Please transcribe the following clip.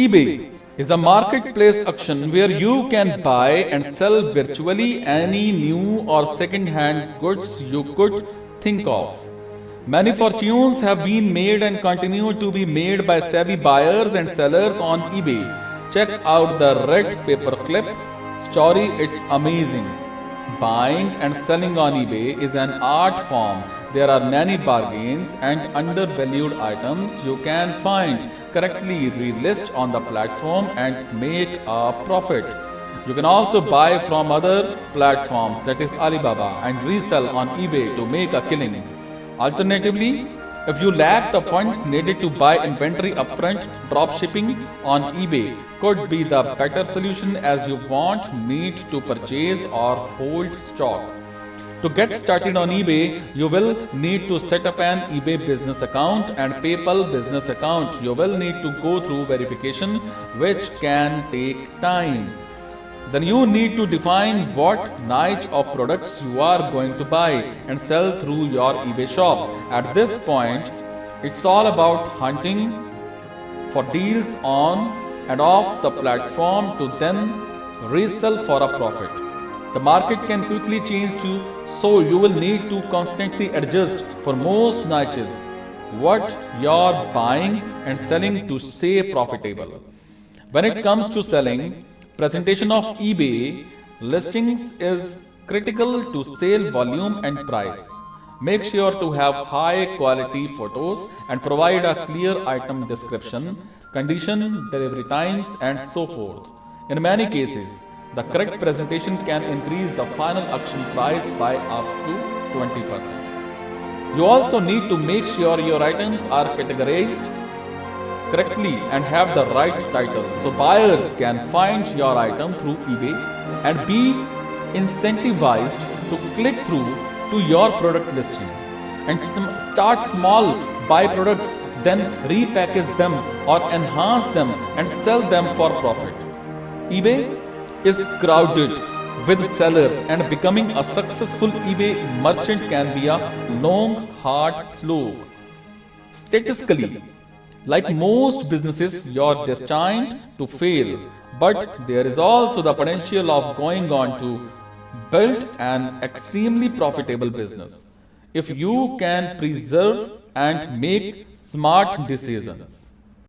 eBay is a marketplace auction where you can buy and sell virtually any new or second-hand goods you could think of. Many fortunes have been made and continue to be made by savvy buyers and sellers on eBay. Check out the red paperclip story, it's amazing. Buying and selling on eBay is an art form. There are many bargains and undervalued items you can find, correctly relist on the platform and make a profit. You can also buy from other platforms, that is Alibaba, and resell on eBay to make a killing. Alternatively, if you lack the funds needed to buy inventory upfront, dropshipping on eBay could be the better solution as you won't need to purchase or hold stock. To get started on eBay, you will need to set up an eBay business account and PayPal business account. You will need to go through verification, which can take time. Then you need to define what niche of products you are going to buy and sell through your eBay shop. At this point, it's all about hunting for deals on and off the platform to then resell for a profit. The market can quickly change too, so you will need to constantly adjust for most niches what you're buying and selling to stay profitable. When it comes to selling, presentation of eBay listings is critical to sale volume and price. Make sure to have high quality photos and provide a clear item description, condition, delivery times, and so forth. In many cases, the correct presentation can increase the final auction price by up to 20%. You also need to make sure your items are categorized correctly and have the right title so buyers can find your item through eBay and be incentivized to click through to your product listing. And start small, buy products, then repackage them or enhance them and sell them for profit. eBay is crowded with sellers, and becoming a successful eBay merchant can be a long, hard slog. Statistically, like most businesses, you're destined to fail, but there is also the potential of going on to build an extremely profitable business if you can preserve and make smart decisions.